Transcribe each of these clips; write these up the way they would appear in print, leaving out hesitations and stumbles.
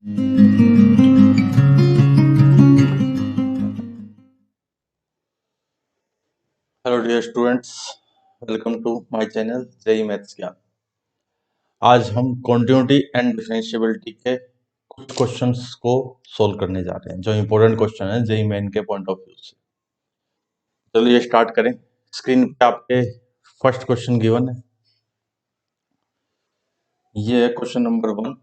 Hello dear students, welcome to my channel JEE maths Gyan. आज हम continuity and differentiability के कुछ क्वेश्चंस को सोल्व करने जा रहे हैं जो इंपॉर्टेंट क्वेश्चन है जेई मेन के पॉइंट ऑफ व्यू से। चलिए स्टार्ट करें। स्क्रीन पे आपके फर्स्ट क्वेश्चन गिवन है, ये है क्वेश्चन नंबर 1।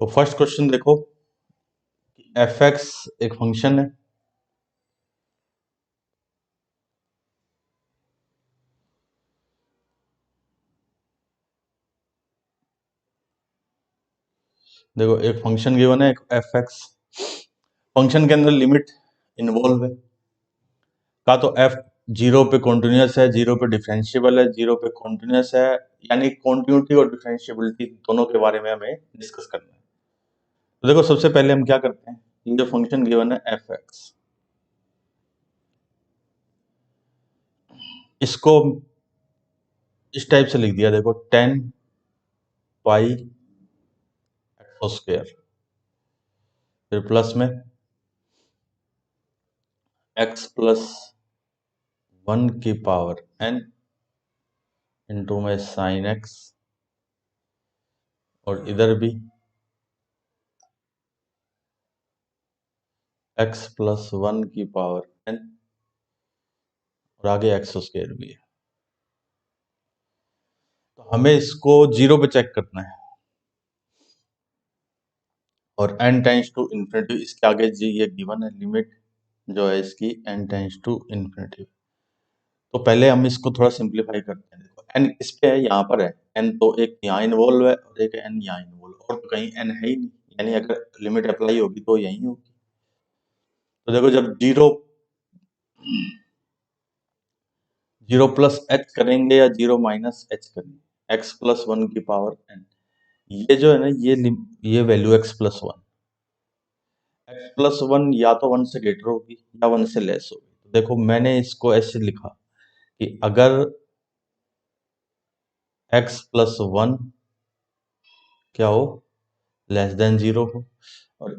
तो फर्स्ट क्वेश्चन देखो, एफ एक्स एक फंक्शन है, देखो एक फंक्शन गिवन है एफ एक्स। फंक्शन के अंदर लिमिट इन्वॉल्व है, का तो एफ जीरो पे कॉन्टिन्यूस है, जीरो पे डिफरेंशिएबल है, जीरो पे कॉन्टिन्यूस है, यानी कॉन्टिन्यूटी और डिफरेंशिएबिलिटी दोनों के बारे में हमें डिस्कस करना है। तो देखो सबसे पहले हम क्या करते हैं, ये फंक्शन गिवन है एफ एक्स, इसको इस टाइप से लिख दिया, देखो 10 पाई एक्स स्क्वायर, फिर प्लस में एक्स प्लस 1 की पावर n इंटू में साइन एक्स, और इधर भी एक्स प्लस 1 की पावर n, और आगे एक्स स्क्वायर भी है। तो हमें इसको जीरो पे चेक करना है, और n टेंस टू इन्फिनिटी, इसके आगे जी ये गिवन है लिमिट जो है इसकी n टेंस टू इन्फिनिटी। तो पहले हम इसको थोड़ा सिंप्लीफाई करते हैं। देखो n इस पे है, यहाँ पर है n, तो एक यहाँ इन्वॉल्व है और एक n यहाँ इन्वॉल्व, और तो कहीं n है ही नहीं, यानी अगर लिमिट अप्लाई होगी तो यही होगी। तो देखो जब जीरो प्लस h करेंगे या जीरो माइनस h करेंगे, x प्लस 1 की पावर n, ये जो है ना ये value x plus 1, x plus 1 या तो 1 से ग्रेटर होगी या 1 से लेस होगी। तो देखो मैंने इसको ऐसे लिखा कि अगर x प्लस 1 क्या हो, लेस देन जीरो हो, और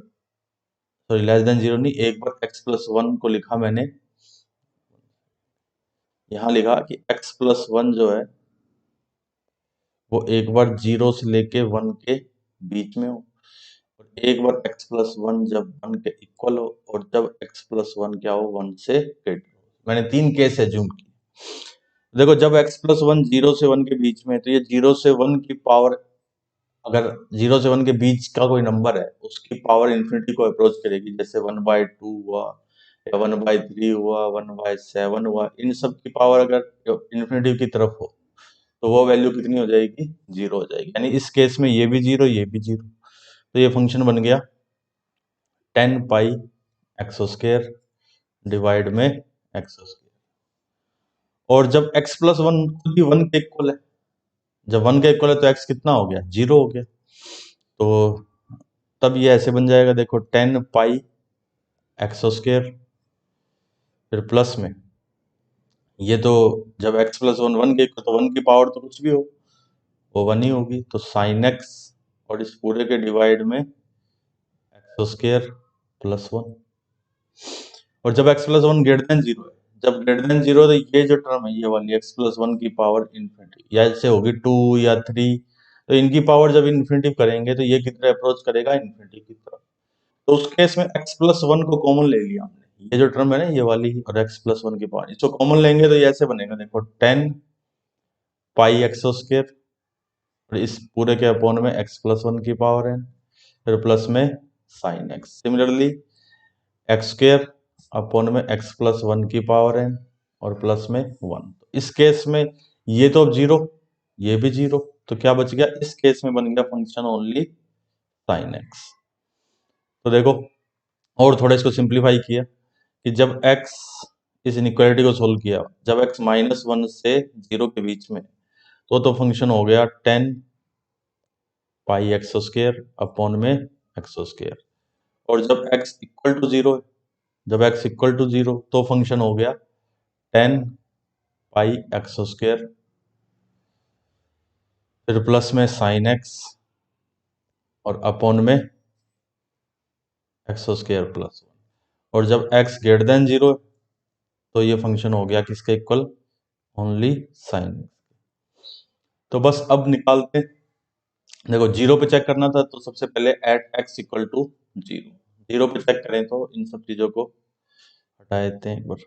सॉरी लेस देन जीरो नहीं, एक बार x प्लस 1 को लिखा मैंने, यहाँ लिखा कि x प्लस 1 जो है वो एक बार जीरो से लेके 1 के बीच में हो, और एक बार x प्लस 1 जब 1 के इक्वल हो, और जब x प्लस 1 क्या हो, 1 से ग्रेटर हो। मैंने तीन केस एज्यूम किए। देखो जब x प्लस 1 जीरो से 1 के बीच में है, तो ये जीरो से 1 की पावर, अगर जीरो से 1 के बीच का कोई नंबर है उसकी पावर इन्फिनिटी को अप्रोच करेगी, जैसे 1/2 हुआ या 1/3 हुआ, 1/7 हुआ, इन सब की पावर अगर इन्फिनिटी की तरफ हो तो वो वैल्यू कितनी हो जाएगी, जीरो हो जाएगी। यानी इस केस में ये भी जीरो, ये भी जीरो, तो ये फंक्शन बन गया 10 पाई एक्स स्क्वायर डिवाइड में एक्स स्क्वायर। और जब x प्लस 1 खुद भी 1 के इक्वल है, जब 1 के इक्वल है तो x कितना हो गया, जीरो हो गया। तो तब ये ऐसे बन जाएगा, देखो 10 पाई एक्स स्क्वायर, फिर प्लस में ये, तो जब x प्लस 1 1 के इक्वल, तो 1 की पावर तो कुछ भी हो वो 1 ही होगी, तो साइन एक्स, और इस पूरे के डिवाइड में एक्स स्क्वायर प्लस 1। और जब x plus 1 greater than zero है, जब ग्रेटर देन जीरो, तो ये जो टर्म है ये वाली x प्लस 1 की पावर इन्फिनिटी, या इससे होगी 2 या 3, तो इनकी पावर जब इन्फिनिटी करेंगे तो ये कितने अप्रोच करेगा, इन्फिनिटी की तरफ। तो उस केस में x प्लस 1 को कॉमन ले लिया हमने, ये जो टर्म है ना ये वाली, और x प्लस 1 की पावर, इसको कॉमन लेंगे तो ये ऐसे बनेगा, देखो 10 पाई एक्स स्क्वायर, और इस पूरे के अपॉन में x प्लस 1 की पावर है, फिर प्लस में sine x, similarly x square upon में x प्लस 1 की पावर है, और प्लस में 1। इस केस में ये तो अब जीरो, ये भी जीरो, तो क्या बच गया, इस केस में बन गया फंक्शन ओनली साइन एक्स। तो देखो और थोड़ा इसको सिंप्लीफाई किया कि जब x, इस इनइक्वालिटी को सोल्व किया, जब x माइनस 1 से जीरो के बीच में, तो फंक्शन हो गया 10 पाई एक्स स्क्वायर अपॉन में एक्स स्क्वायर। और जब x इक्वल टू जीरो, जब x इक्वल टू जीरो तो फंक्शन हो गया 10 पाई एक्स स्क्वायर फिर प्लस में साइन एक्स और अपॉन में एक्स स्क्वायर प्लस 1। और जब x ग्रेटर देन 0 तो ये फंक्शन हो गया किसके इक्वल, ओनली साइन। तो बस अब निकालते, देखो जीरो पे चेक करना था तो सबसे पहले at x equal to 0, zero पे चेक करें तो इन सब चीजों को हटा देते हैं एक बार।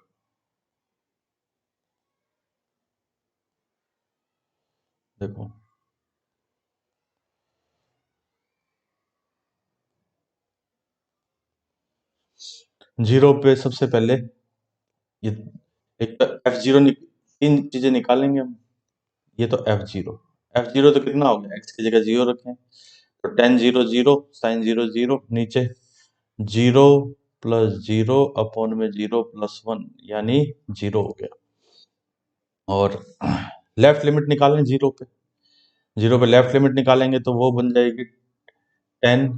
देखो जीरो पे सबसे पहले ये एक तो f0 तीन चीजें निकालेंगे हम। ये तो f0 तो कितना हो गया, x की जगह 0 रखें तो टेन 0 0 साइन 0 0, नीचे 0 प्लस 0 अपॉन में 0 प्लस 1 यानी 0 हो गया। और लेफ्ट लिमिट निकालें जीरो पे लेफ्ट लिमिट निकालेंगे तो वो बन जाएगी 10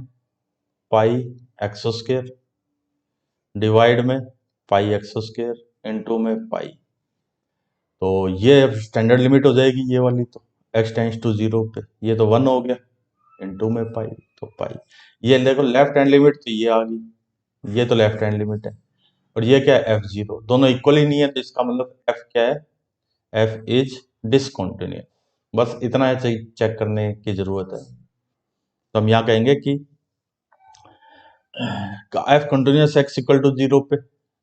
पाई एक्स स्क्वायर डिवाइड में पाई एक्स स्क्वायर इनटू में पाई। तो ये अब स्टैंडर्ड लिमिट हो जाएगी ये वाली, तो x टेंस टू 0 पे ये तो 1 हो गया इनटू में पाई, तो पाई। ये देखो लेफ्ट हैंड लिमिट तो ये आ गई, ये तो लेफ्ट हैंड लिमिट है। और ये क्या है f0, दोनों इक्वल ही नहीं है तो इसका मतलब f क्या है, f इज डिसकंटिन्यूअस। बस इतना है चेक करने की जरूरत है। तो हम यहाँ कहेंगे कि f continuous x equal to 0 पे,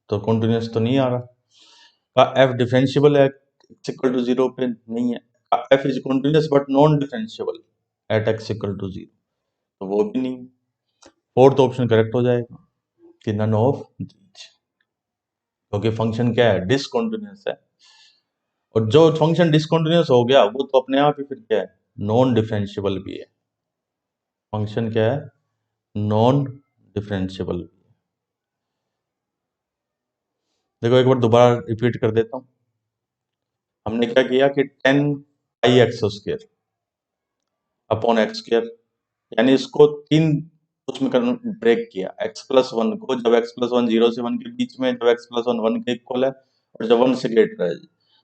तो कंटिन्यूअस तो नहीं आ रहा। का f डिफरेंशियबल है x इक्वल टू 0 पे, नहीं है। का f is continuous but non differentiable at x equal to 0, तो वो भी नहीं। फोर्थ ऑप्शन करेक्ट हो जाएगा कि नन ऑफ दीज, क्योंकि फंक्शन क्या है, डिसकंटिन्यूअस है। और जो फंक्शन डिसकंटिन्यूअस हो गया वो तो अपने आप ही फिर क्या है, नॉन डिफरेंशियबल भी है। फंक्शन क्या है, नॉन डिफरेंशियबल। देखो एक बार दोबारा रिपीट कर देता हूं। हमने क्या किया कि 10 pi x square upon x square, यानी इसको तीन उसमें ब्रेक किया। x प्लस 1 को, जब x प्लस 1 0 से 1 के बीच में, जब x प्लस 1 1 के इक्वल है, और जब 1 से ग्रेटर है।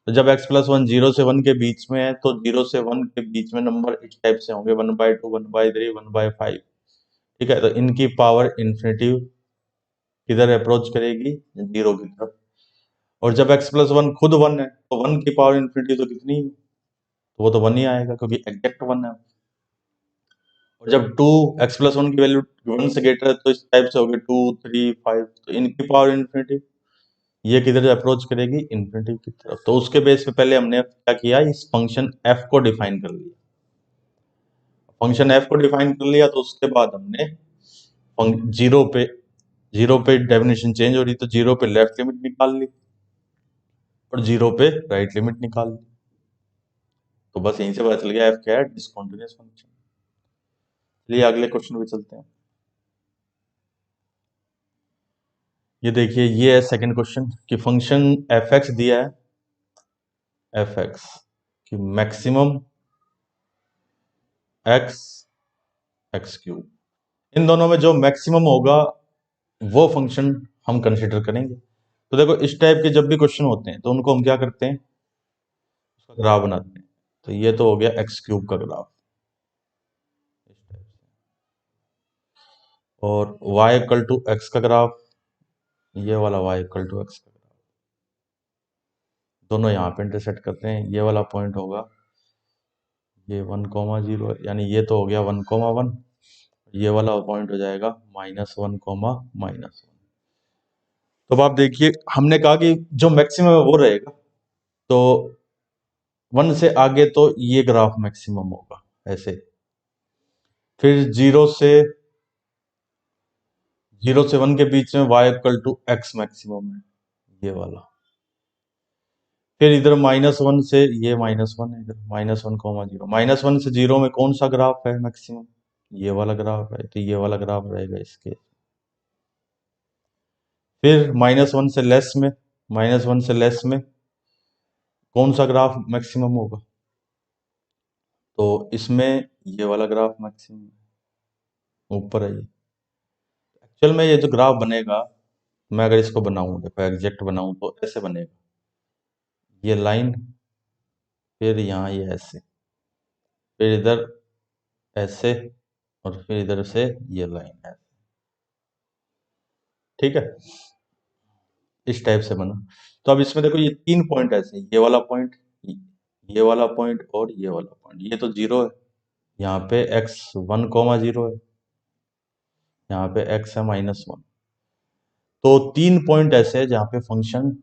तो जब x प्लस 1 0 से 1 के बीच में है तो 0 से 1 के बीच में नंबर इस टाइप से होंगे 1/2 1/3 1/5। ठीक है, तो इनकी पावर इन्फिनिटी किधर अप्रोच करेगी, 0 की तरफ। और जब x प्लस 1 खुद 1 है तो 1 की पावर इन्फिनिटी तो कितनी है, तो वो तो 1 ही आएगा क्योंकि एग्जैक्ट 1 है। और जब 2 x प्लस 1 की वैल्यू 1 से ग्रेटर है तो इस टाइप से हो गया 2 3 5, तो इनकी पावर इन्फिनिटी ये किधर से अप्रोच करेगी, इन्फिनिटी की तरफ। तो उसके बेस पे पहले हमने क्या किया, इस फंक्शन f को डिफाइन कर लिया। फंक्शन f को डिफाइन कर लिया तो उसके बाद हमने जीरो पे डेफिनेशन चेंज हो रही तो जीरो पे लेफ्ट लिमिट निकाल ली और जीरो पे राइट लिमिट निकाल ली। तो बस यहीं से पता चल गया f क्या है, डिसकंटिन्यूअस फंक्शन। चलिए अगले क्वेश्चन पे चलते हैं। ये देखिए, ये है सेकंड क्वेश्चन कि फंक्शन f(x) दिया है, f(x) कि मैक्सिमम x x3, इन दोनों में जो मैक्सिमम होगा वो फंक्शन हम कंसीडर करेंगे। तो देखो इस टाइप के जब भी क्वेश्चन होते हैं तो उनको हम क्या करते हैं, उसका ग्राफ बनाते हैं। तो ये तो हो गया x³ का ग्राफ इस टाइप से, और y इक्वल टू x का ग्राफ, ये वाला y इक्वल टू x का ग्राफ, दोनों यहाँ पे इंटरसेक्ट करते हैं। ये वाला पॉइंट होगा ये 1,0, यानी ये तो हो गया 1,1, ये वाला पॉइंट हो जाएगा -1,-1। तो अब आप देखिए, हमने कहा कि जो मैक्सिमम है वो रहेगा, तो 1 से आगे तो ये ग्राफ मैक्सिमम होगा ऐसे। फिर 0 से 1 के बीच में y equal to x maximum है, ये वाला। फिर इधर -1 से ये -1 है, इधर -1,0, -1 से 0 में कौन सा ग्राफ है मैक्सिमम, ये वाला ग्राफ है, तो ये वाला ग्राफ रहेगा इसके। फिर -1 से लेस में, -1 से लेस में कौन सा ग्राफ मैक्सिमम होगा, तो इसमें ये वाला ग्राफ मैक्सिमम ऊपर है। एक्चुअल में ये जो ग्राफ बनेगा, मैं अगर इसको बनाऊं, देखो एग्जैक्ट बनाऊं तो ऐसे बनेगा, ये लाइन, फिर यहाँ ये ऐसे, फिर इधर ऐसे, और फिर इधर से ये लाइन है, ठीक है, इस टाइप से बना। तो अब इसमें देखो ये 3 पॉइंट ऐसे, ये वाला पॉइंट, ये वाला पॉइंट और ये वाला पॉइंट, ये तो 0 है, यहाँ पे x1, 0 है, यहाँ पे x है -1। तो 3 पॉइंट ऐसे हैं जहाँ पे फंक्शन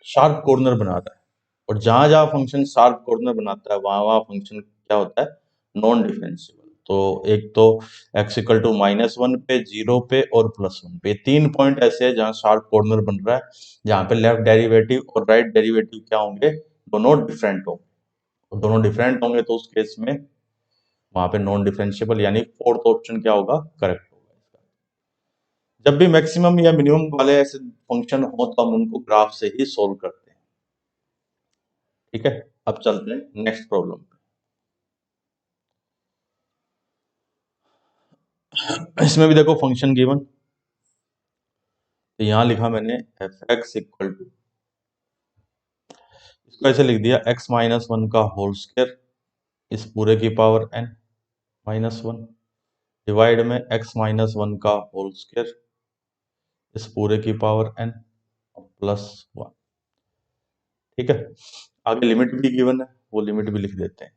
शार्प कॉर्नर बना रहा है, और जहां जहां फंक्शन शार्प कॉर्नर बनाता है वहां वहां फंक्शन क्या होता है, नॉन डिफरेंशिएबल। तो एक तो x इक्वल टू -1 पे, 0 पे और +1 पे, 3 पॉइंट ऐसे हैं जहां शार्प कॉर्नर बन रहा है, जहां पे लेफ्ट डेरिवेटिव और राइट डेरिवेटिव क्या होंगे, दोनों डिफरेंट होंगे। और दोनों डिफरेंट होंगे तो उस केस में वहां पे नॉन डिफरेंशिएबल, यानी फोर्थ ऑप्शन क्या होगा, करेक्ट होगा इसका। जब भी मैक्सिमम या मिनिमम वाले ऐसे फंक्शन हो तो हम उनको ग्राफ से ही सोल्व करते हैं, ठीक है। अब चलते हैं नेक्स्ट प्रॉब्लम पे। इसमें भी देखो फंक्शन गिवन, तो यहां लिखा मैंने एफ एक्स इक्वल टू, इसको ऐसे लिख दिया x-1 का होल स्क्वायर इस पूरे की पावर n -1 डिवाइड में x-1 का होल स्क्वायर इस पूरे की पावर n +1, ठीक है। आगे लिमिट भी गिवन है, वो लिमिट भी लिख देते हैं।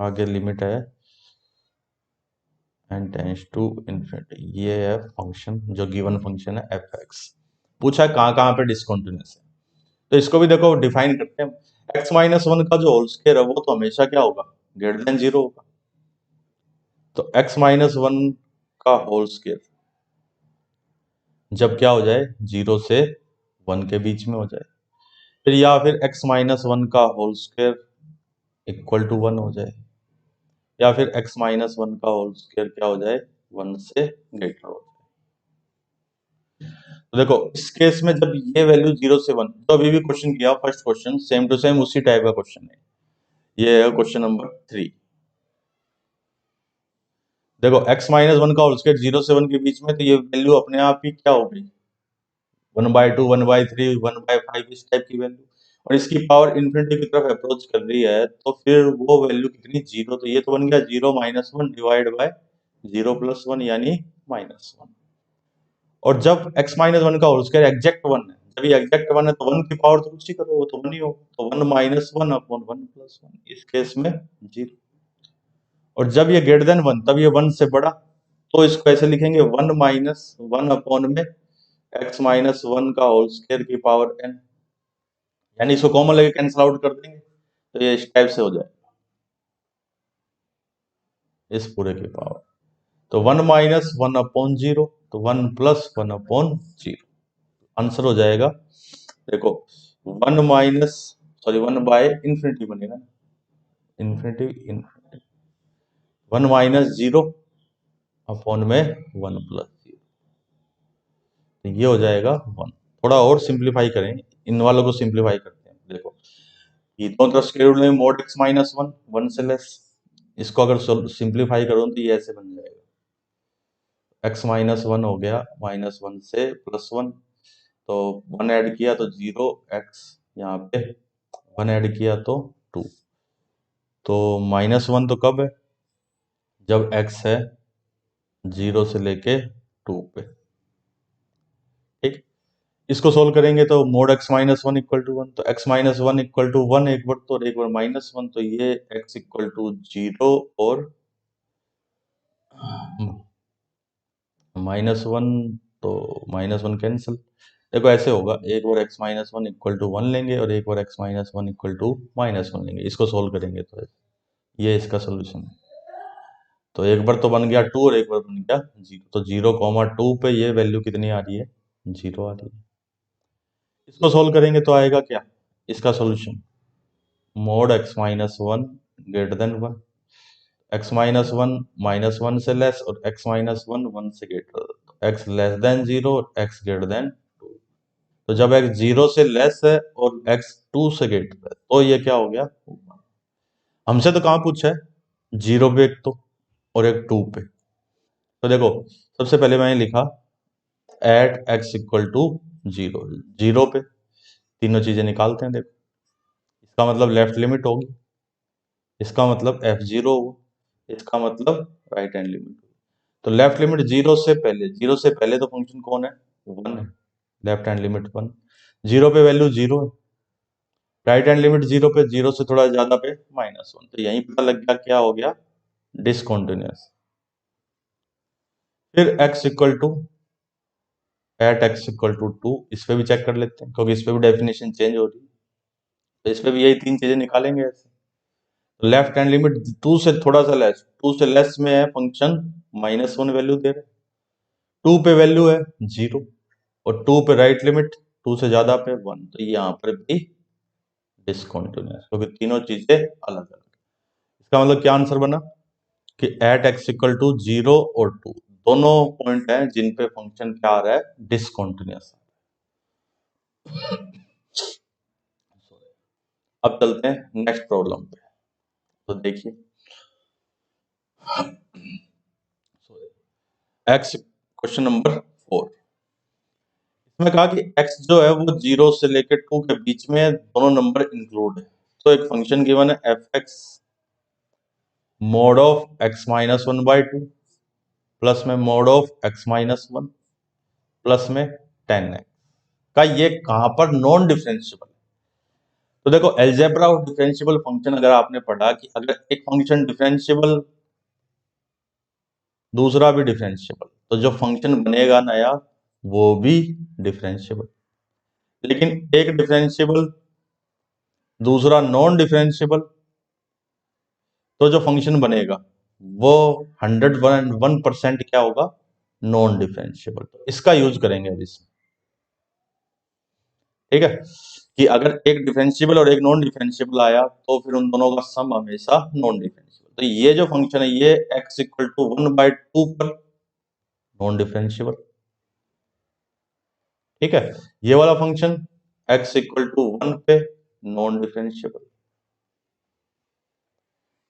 आगे लिमिट है n टेंड्स टू इन्फिनिटी, ये है फंक्शन जो गिवन फंक्शन है एफ एक्स। पूछा है कहाँ कहाँ पे डिसकंटिन्यूअस है, तो इसको भी देखो डिफाइन करते हैं। x-1 का जो होल स्क्वायर है वो तो हमेशा क्या होगा, ग्रेटर देन 0 होगा। तो x-1 का होल स्क्वायर जब क्या हो जाए, 0 से 1 के बीच में हो जाए, फिर या फिर x-1 का होल स्क्वायर इक्वल टू 1 हो जाए, या फिर x-1 का होल स्क्वायर क्या हो जाए, 1 से ग्रेटर हो जाए। तो देखो इस केस में जब ये वैल्यू 0 से 1, तो अभी भी क्वेश्चन किया first question same to same उसी टाइप का क्वेश्चन है, ये है क्वेश्चन नंबर 3। देखो x-1 का होल स्क्वायर 0 से 1 के बीच में, तो ये वैल्यू अपने आप ही क्या हो गई, 1/2, 1/3, 1/5, इस टाइप की वैल्यू। और इसकी पावर इन्फिनिटी की तरफ अप्रोच कर रही है, तो फिर वो वैल्यू कितनी, 0। तो ये तो बन गया 0 -1 डिवाइड बाय 0 + 1 यानी -1। और जब x-1 का होल स्क्वायर एग्जैक्ट 1 है, जब ये एग्जैक्ट 1 है तो 1 की पावर तो कुछ ही करो, वो तो 1 ही होगा, तो 1 -1 अपॉन 1 + 1, इस केस में 0। और जब ये ग्रेटर देन 1, तब ये 1 से बड़ा, तो इसको ऐसे लिखेंगे 1 -1 अपॉन में x-1 का होल स्क्वायर की पावर n, यानी इसको कॉमन लेके कैंसिल आउट कर देंगे, तो ये इस टाइप से हो जाएगा, इस पूरे की पावर। तो 1 -1 अपॉन 0, तो 1 + 1 अपॉन 0, आंसर हो जाएगा। देखो 1 माइनस, सॉरी 1 बाय इन्फिनिटी बनेगा, इन्फिनिटी इन्फिनिटी 1 -0 अपॉन में 1 + 0, तो ये हो जाएगा 1। थोड़ा और सिंप्लीफाई करें, इन वालों को सिंप्लीफाई करते हैं। देखो ये दोनों तरफ स्क्वायर रूट में mod x-1 1 से लेस, इसको अगर सिंप्लीफाई करो तो ये ऐसे बन जाएगा, x-1 हो गया -1 से +1, तो 1 ऐड किया तो 0, x यहाँ पे 1 ऐड किया तो 2, तो -1 तो कब है, जब x है 0 से लेके 2 पे, ठीक। इसको सोल्व करेंगे तो mod x-1 इक्वल टू 1, तो x-1 इक्वल टू 1 एक बार तो, और एक बार -1, तो ये x इक्वल टू 0 और -1, तो -1 कैंसिल। देखो ऐसे होगा, एक बार x-1 इक्वल टू 1 लेंगे और एक बार x-1 इक्वल टू -1 लेंगे, इसको सोल्व करेंगे तो ये इसका सोल्यूशन है। तो एक बार तो बन गया 2 और एक बार बन गया 0, तो 0,2 पे ये वैल्यू कितनी आ रही है, 0 आ रही है। इसको सोल्व करेंगे तो आएगा क्या, इसका solution mod x-1 greater than 1, x-1 -1 से लेस और x-1 1 से ग्रेटर, x लेस देन 0 और x ग्रेटर देन 2। तो जब x 0 से लेस है और x 2 से ग्रेटर है, तो ये क्या हो गया, हमसे तो कहाँ पूछा है, 0 पे एक तो, और एक 2 पे। तो देखो सबसे पहले मैंने लिखा एट x इक्वल टू 0, 0 पे तीनों चीजें निकालते हैं। देखो इसका मतलब लेफ्ट लिमिट होगी, इसका मतलब f0 होगा, इसका मतलब राइट हैंड लिमिट होगी। तो लेफ्ट लिमिट जीरो से पहले तो फंक्शन कौन है, 1 है, लेफ्ट हैंड लिमिट 1, जीरो पे वैल्यू 0 है, राइट हैंड लिमिट 0 पे, 0 से थोड़ा ज्यादा पे -1, तो यहीं पता लग गया क्या हो गया, डिसकंटिन्यूअस। फिर x equal to at x equal to 2, इस पे भी चेक कर लेते हैं क्योंकि इस पे भी डेफिनेशन चेंज हो रही है, तो इस पे भी यही तीन चीजें निकालेंगे ऐसे। तो लेफ्ट हैंड लिमिट 2 से थोड़ा सा लेस, 2 से लेस में है फंक्शन -1 वैल्यू दे रहे, 2 पे वैल्यू है 0 और 2 पे राइट लिमिट 2 से ज्यादा पे 1, तो यहाँ पर भी डिसकंटिन्यूअस क्योंकि तीनों चीजें अलग अलग। इसका मतलब क्या आंसर बना कि एट x इक्वल टू 0 और 2 दोनों पॉइंट हैं जिन पे फंक्शन क्या आ रहा है, डिसकंटिन्यूअस। अब चलते हैं नेक्स्ट प्रॉब्लम पे। तो देखिए x क्वेश्चन नंबर 4, इसमें कहा कि x जो है वो 0 से लेकर 2 के बीच में दोनों नंबर इंक्लूड है। तो एक फंक्शन गिवन है f(x) mod of x minus 1/2 plus में mod of x minus 1 plus में 10x का ये कहां पर नॉन डिफरेंशिएबल। तो देखो अलजेब्रा ऑफ डिफरेंशिएबल फंक्शन अगर आपने पढ़ा कि अगर एक फंक्शन डिफरेंशिएबल दूसरा भी डिफरेंशिएबल, तो जो फंक्शन बनेगा नया वो भी डिफरेंशिएबल। लेकिन एक डिफरेंशिएबल दूसरा नॉन डिफरेंशिएबल, तो जो फंक्शन बनेगा वो 101% क्या होगा, नॉन डिफरेंशिएबल। तो इसका यूज करेंगे अभी इसमें, ठीक है, कि अगर एक डिफरेंशिएबल और एक नॉन डिफरेंशिएबल आया तो फिर उन दोनों का सम हमेशा नॉन डिफरेंशिएबल। तो ये जो फंक्शन है ये x इक्वल टू 1/2 पर नॉन डिफरेंशिएबल, ठीक है। ये वाला फंक्शन x इक्वल टू 1 पे नॉन डिफरेंशिएबल,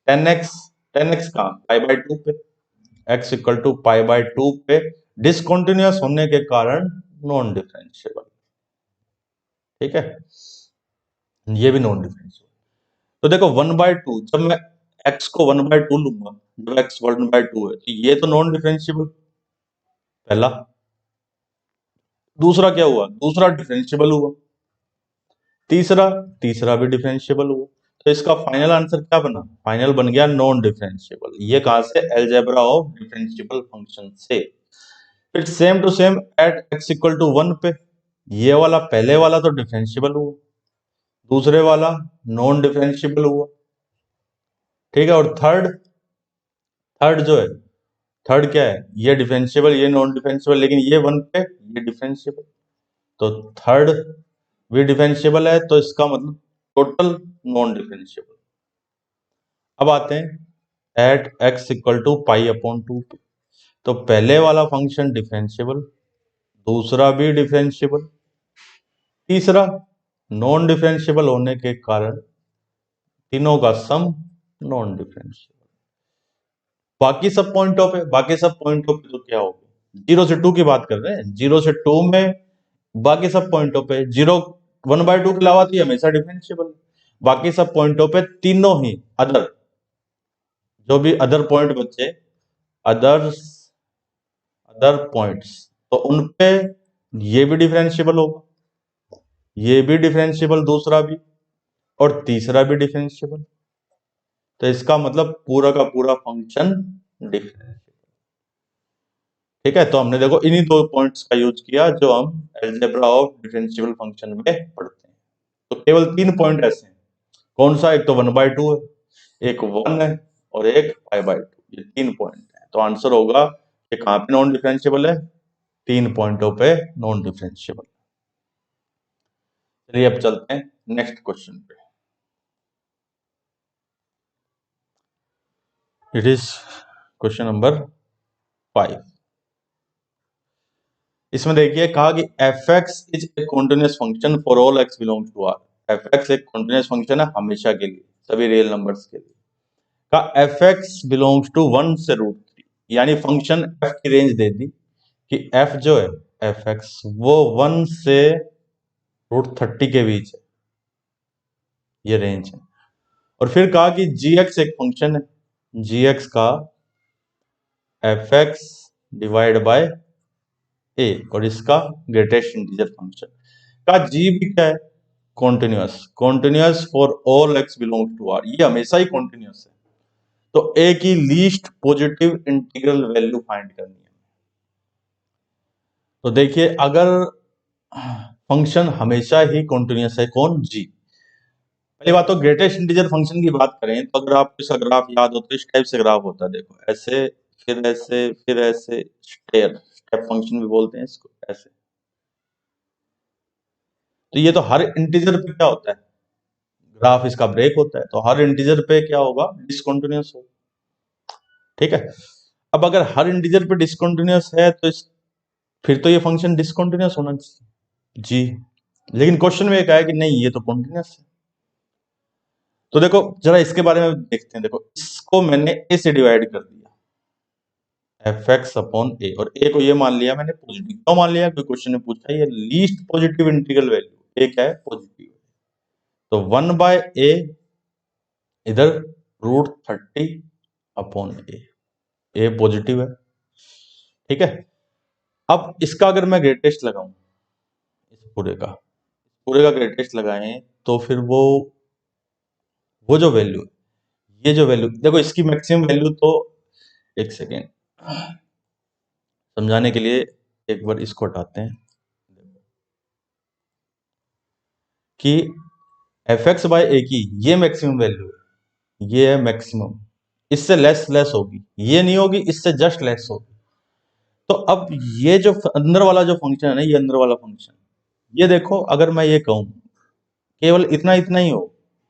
10x कहां, π/2 पे, x इक्वल टू π/2 पे डिसकंटिन्यूअस होने के कारण नॉन डिफरेंशिएबल, ठीक है, ये भी नॉन डिफरेंशिएबल। तो देखो 1/2, जब मैं x को 1/2 लूंगा, जब x 1/2 है तो ये तो नॉन डिफरेंशिएबल पहला, दूसरा क्या हुआ, दूसरा डिफरेंशिएबल हुआ, तीसरा भी डिफरेंशिएबल हुआ। तो इसका फाइनल आंसर क्या बना, फाइनल बन गया नॉन डिफरेंशिएबल। ये कहां से, अलजेब्रा ऑफ डिफरेंशिएबल फंक्शन से। फिर same to same at x equal to 1 पे, ये वाला पहले वाला तो डिफरेंशिएबल हुआ, दूसरे वाला नॉन डिफरेंशिएबल हुआ, ठीक है, और थर्ड जो है, थर्ड क्या है, ये डिफरेंशिएबल ये नॉन डिफरेंशिएबल, लेकिन ये 1 पे ये डिफरेंशिएबल, तो थर्ड भी डिफरेंशिएबल है, तो इसका मतलब टोटल नॉन डिफरेंशिएबल। अब आते हैं एट x इक्वल टू π/2 पे, तो पहले वाला फंक्शन डिफरेंशिएबल, दूसरा भी डिफरेंशिएबल, तीसरा नॉन डिफरेंशिएबल होने के कारण तीनों का सम नॉन डिफरेंशिएबल। बाकी सब पॉइंटों पे तो क्या होगा, 0 से 2 की बात कर रहे हैं, 0 से 2 में बाकी सब पॉइंटों पे 0 1/2 के अलावा तो हमेशा डिफरेंशिएबल, बाकी सब पॉइंटों पे तीनों ही अदर, जो भी अदर पॉइंट बचे, अदर्स अदर पॉइंट्स, तो उन पे ये भी डिफरेंशिएबल होगा, ये भी डिफरेंशिएबल, दूसरा भी, और तीसरा भी डिफरेंशिएबल। तो इसका मतलब पूरा का पूरा फंक्शन डिफरेंशिएबल, ठीक है। तो हमने देखो इन्हीं दो पॉइंट्स का यूज किया जो हम अलजेब्रा ऑफ डिफरेंशिएबल फंक्शन में पढ़ते हैं। तो केवल 3 पॉइंट ऐसे हैं, कौन सा, एक तो 1/2 है, एक 1 है और एक π/2, ये 3 पॉइंट है। तो आंसर होगा कि कहां पे नॉन डिफरेंशिएबल है, 3 पॉइंटों पे नॉन डिफरेंशिएबल। चलिए अब चलते हैं नेक्स्ट क्वेश्चन पे। It is question number 5। इसमें देखिए कहा कि f(x) is a continuous function for all x belongs to R। f(x) एक कॉन्टिन्यूअस फंक्शन है हमेशा के लिए, सभी रियल नंबर्स के लिए। का f(x) बिलोंग्स टू 1 से √3, यानी फंक्शन f की रेंज दे दी कि f जो है f(x) वो 1 से √30 के बीच है, ये रेंज है। और फिर कहा कि gx एक फंक्शन है, gx का fx डिवाइड बाय a और इसका ग्रेटेस्ट इंटीजर फंक्शन का g भी क्या है, continuous, continuous for all x belong to r, ये हमेशा ही कॉन्टिन्यूअस है। तो a की least positive integral value find करनी है। तो देखिए अगर फंक्शन हमेशा ही कॉन्टिन्यूअस है, कौन, जी। पहली बात तो ग्रेटेस्ट इंटीजर फंक्शन की बात करें तो अगर आपको इसका ग्राफ याद हो तो इस टाइप से ग्राफ होता है, देखो ऐसे फिर ऐसे फिर ऐसे, स्टेप फंक्शन भी बोलते हैं इसको, ऐसे। तो ये तो हर इंटीजर पे क्या होता है, ग्राफ इसका ब्रेक होता है, तो हर इंटीजर पे क्या होगा, डिसकंटिन्यूअस होगा, ठीक है। अब अगर हर इंटीजर पे डिसकंटिन्यूअस है तो फिर तो ये फंक्शन डिसकंटिन्यूअस होना चाहिए, जी। लेकिन क्वेश्चन में क्या है कि नहीं, ये तो कॉन्टिन्यूअस है। तो देखो जरा इसके बारे में देखते हैं। देखो इसको मैंने ए से डिवाइड कर दिया, एफ एक्स अपॉन ए, और ए को ये मान लिया मैंने पॉजिटिव। क्यों मान लिया, क्योंकि क्वेश्चन ने पूछा ये लीस्ट पॉजिटिव इंटीग्रल वैल्यू, ए क्या है, पॉजिटिव। तो 1/a इधर √30 अपॉन ए पॉजिटिव है, ठीक है। अब इसका अगर मैं ग्रेटेस्ट लगाऊं, इस पूरे का ग्रेटेस्ट लगाएं तो फिर वो जो वैल्यू, ये जो वैल्यू देखो, इसकी मैक्सिमम वैल्यू तो, एक सेकेंड समझाने के लिए एक बार इसको हटाते हैं, कि एफ एक्स बाय ए की ये मैक्सिमम वैल्यू है, ये है मैक्सिमम, इससे लेस होगी, ये नहीं होगी, इससे जस्ट लेस होगी। तो अब ये जो अंदर वाला जो फंक्शन है ना, ये अंदर वाला फंक्शन, ये देखो अगर मैं ये कहूं केवल इतना इतना ही हो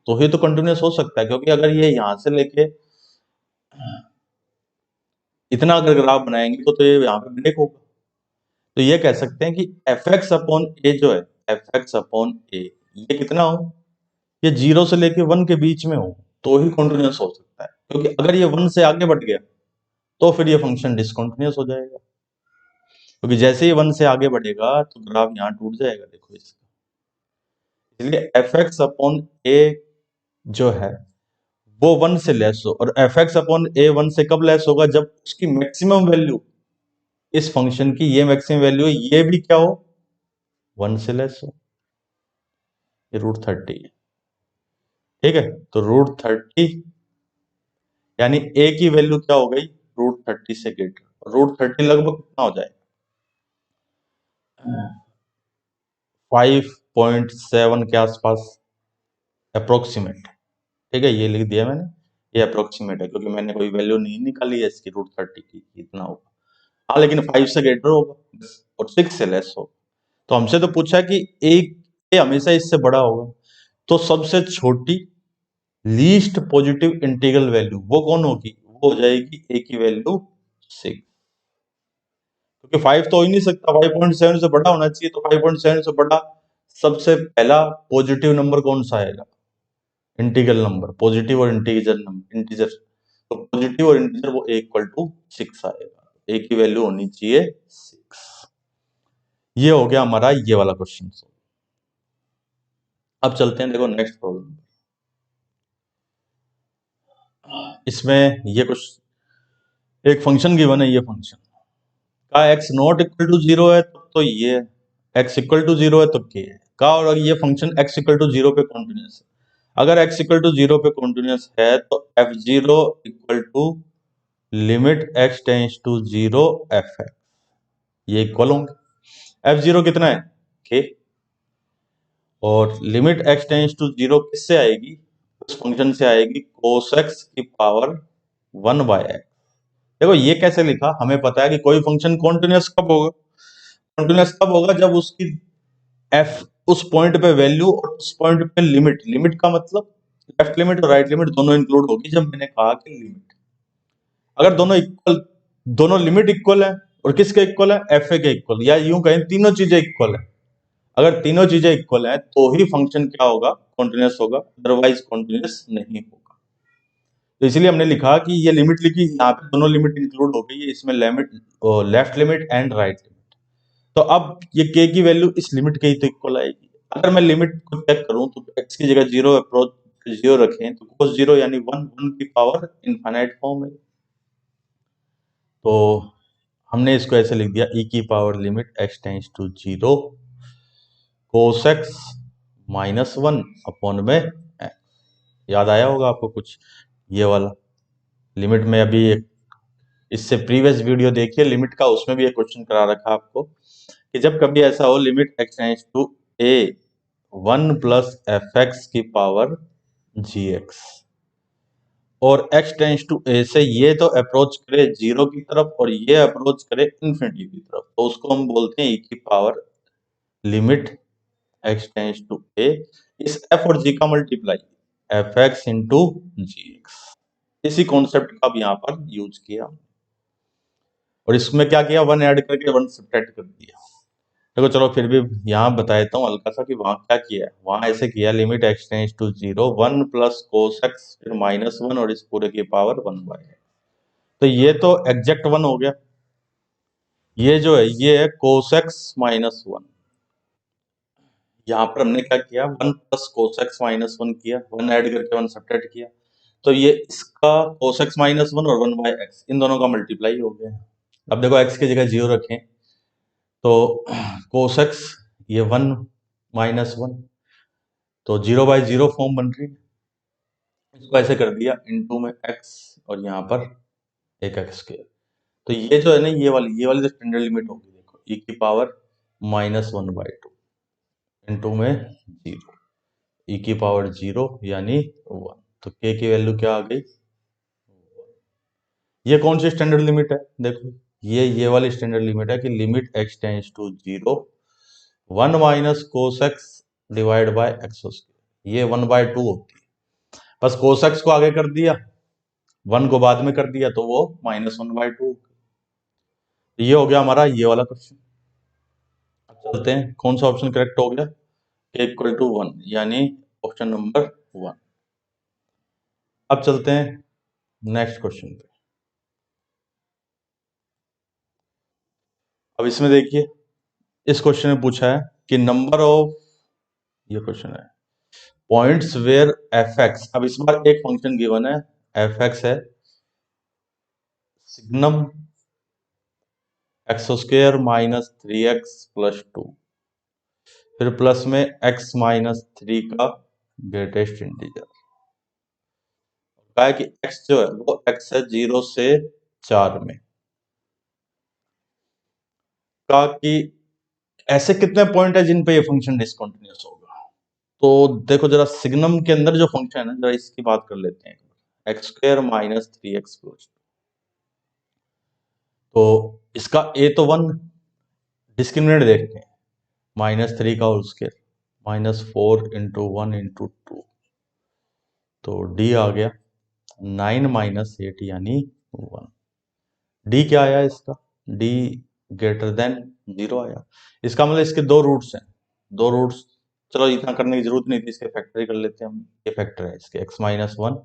तो ही तो कंटिन्यूअस हो सकता है, क्योंकि अगर ये यहां से लेके इतना अगर ग्राफ बनाएंगे तो ये यहाँ पे ब्रेक होगा। तो ये कह सकते हैं कि एफ एक्स अपॉन ए जो है, एफ एक्स अपॉन ए, ये कितना हो, ये 0 से लेके 1 के बीच में हो तो ही कंटिन्यूअस हो सकता है, क्योंकि अगर ये 1 से आगे बढ़ गया तो फिर ये फंक्शन डिसकंटिन्यूअस हो जाएगा, क्योंकि जैसे ही 1 से आगे बढ़ेगा तो ग्राफ यहाँ टूट जाएगा, देखो इसका। इसलिए एफ एक्स अपॉन ए जो है वो 1 से लेस हो, और एफ एक्स अपॉन ए 1 से कब लेस होगा, जब उसकी मैक्सिमम वैल्यू, इस फंक्शन की ये मैक्सिमम वैल्यू है, ये भी क्या हो, 1 से लेस हो, ये √30 है, ठीक है। तो √30 यानी ए की वैल्यू क्या हो गई, √30 से ग्रेटर। √30 लगभग कितना हो जाएगा, 5.7 के आसपास अप्रोक्सीमेट, ठीक है। ये लिख दिया मैंने, ये अप्रोक्सीमेट है, क्योंकि मैंने कोई वैल्यू नहीं निकाली है इसकी √30 की इतना होगा। हाँ लेकिन 5 से ग्रेटर होगा और 6 से लेस होगा। तो हमसे तो पूछा है कि ए हमेशा इससे बड़ा होगा, तो सबसे छोटी लीस्ट पॉजिटिव इंटीग्रल वैल्यू वो कौन होगी, वो हो जाएगी ए की वैल्यू 6, क्योंकि 5 तो हो ही नहीं सकता, 5.7 से बड़ा होना चाहिए। तो 5.7 से बड़ा सबसे पहला पॉजिटिव नंबर कौन सा आएगा, इंटीग्रल नंबर, पॉजिटिव और इंटीजर। तो पॉजिटिव और इंटीजर वो =6 आएगा, ए की वैल्यू होनी चाहिए 6। ये हो गया हमारा ये वाला क्वेश्चन। अब चलते हैं, देखो नेक्स्ट प्रॉब्लम। इसमें ये कुछ एक फंक्शन गिवन है, ये फंक्शन का x नॉट इक्वल टू 0 है तो ये है, x इक्वल टू 0 है तो के है का, और ये फंक्शन x इक्वल टू 0 पे कॉन्टिन्यूअस है। अगर x इक्वल टू 0 पे कॉन्टिन्यूअस है तो f0 equal to limit x tends to 0 f है, ये इक्वल होंगे। f0 कितना है, k, और लिमिट x टेंस टू 0 किससे आएगी, उस फंक्शन से आएगी cos x की पावर 1/x। देखो ये कैसे लिखा, हमें पता है कि कोई फंक्शन कॉन्टिन्यूअस कब होगा, कॉन्टिन्यूअस तब होगा जब उसकी f उस पॉइंट पे वैल्यू और उस पॉइंट पे लिमिट, लिमिट का मतलब लेफ्ट लिमिट और राइट लिमिट दोनों इंक्लूड होगी। जब मैंने कहा कि लिमिट अगर दोनों इक्वल, दोनों लिमिट इक्वल है, और किसके इक्वल है, एफ के इक्वल, या यूं कहें तीनों चीजें इक्वल है। अगर तीनों चीजें इक्वल है तो ही फंक्शन क्या होगा, कॉन्टिन्यूअस होगा, अदरवाइज कॉन्टिन्यूअस नहीं होगा। तो इसलिए हमने लिखा कि ये लिमिट लिखी, यहाँ पे दोनों लिमिट इंक्लूड हो गई है, इसमें limit, left limit and right limit. तो अब ये k की वैल्यू इस लिमिट के ही तो इक्वल आएगी, अगर मैं लिमिट को चेक करूं तो x की जगह जीरो अप्रोच जीरो रखें तो cos जीरो यानी वन की पावर इनफाइनाइट फॉर्म है। तो हमने इसको ऐसे लिख दिया e की power limit x tends to zero cos x minus one upon में x। याद आया होगा आपको कुछ ये वाला लिमिट में अभी एक इससे प्रीवियस वीडियो देखिए लिमिट का, उसमें भी एक क्वेश्चन करा रखा आपको कि जब कभी ऐसा हो limit x tends to a one plus F X की पावर जी एक्स और x टेंस टू a से ये तो अप्रोच करे जीरो की तरफ और ये अप्रोच करे इन्फिनिटी की तरफ, तो उसको हम बोलते हैं e की power limit x tends to a इस f और g का multiply F X into G X. इसी कॉन्सेप्ट का भी यहाँ पर यूज किया और इसमें क्या किया, वन ऐड करके वन सब्ट्रैक्ट कर दिया। देखो चलो फिर भी यहाँ बता देता हूँ हल्का सा कि वहां क्या किया है। वहां ऐसे किया limit x tends to zero one plus cos X फिर माइनस वन और इस पूरे की पावर वन बाय। तो ये तो एग्जैक्ट वन हो गया। ये जो है ये है कोस एक्स माइनस वन। यहाँ पर हमने क्या किया, one plus cos x minus one किया, वन ऐड करके वन सब्ट्रैक्ट किया। तो ये इसका कोस एक्स माइनस वन और वन बाय एक्स इन दोनों का मल्टीप्लाई हो गया। अब देखो एक्स की जगह जीरो रखें तो कोस एक्स ये वन माइनस वन तो जीरो बाय जीरो फॉर्म बन रही है। इसको ऐसे कर दिया इनटू में एक्स और यहाँ पर एक एक्स स्क्वायर। तो ये जो है ना ये वाली जो स्टैंडर्ड लिमिट होगी देखो e की power minus one by two into में जीरो e की पावर जीरो यानी वन। तो k की वैल्यू क्या आ गई, ये कौन सी स्टैंडर्ड लिमिट है, देखो ये वाली स्टैंडर्ड लिमिट है कि limit x tends to zero one minus cos X divide by X square, ये वन बाय टू होती है। बस कोस एक्स को आगे कर दिया, वन को बाद में कर दिया तो वो माइनस वन बाय टू। ये हो गया हमारा ये वाला क्वेश्चन। अब चलते हैं कौन सा ऑप्शन करेक्ट हो गया, k इक्वल टू वन यानी ऑप्शन नंबर वन। अब चलते हैं नेक्स्ट क्वेश्चन पे। अब इसमें देखिए इस क्वेश्चन में पूछा है कि नंबर ऑफ, ये क्वेश्चन है पॉइंट्स वेयर एफ एक्स। अब इस बार एक फंक्शन गिवन है एफ एक्स है signum x square minus three X plus two फिर प्लस में एक्स माइनस थ्री का ग्रेटेस्ट इंटीजर। कहा है कि x जो है वो x है जीरो से चार में, कहा कि ऐसे कितने पॉइंट है जिन पे ये फंक्शन डिसकंटिन्यूअस होगा। तो देखो जरा सिग्नम के अंदर जो फंक्शन है जरा इसकी बात कर लेते हैं, X square minus three X plus. तो इसका a तो वन, डिस्क्रिमिनेंट देखते हैं माइनस थ्री का whole square minus four into one into two तो d आ गया नाइन माइनस एट यानी वन। डी क्या आया इसका, डी ग्रेटर देन जीरो आया। इसका मतलब इसके दो रूट्स हैं, दो रूट्स। चलो इतना करने की जरूरत नहीं थी, इसके फैक्टर ही कर लेते हैं हम। ये फैक्टर है इसके x माइनस वन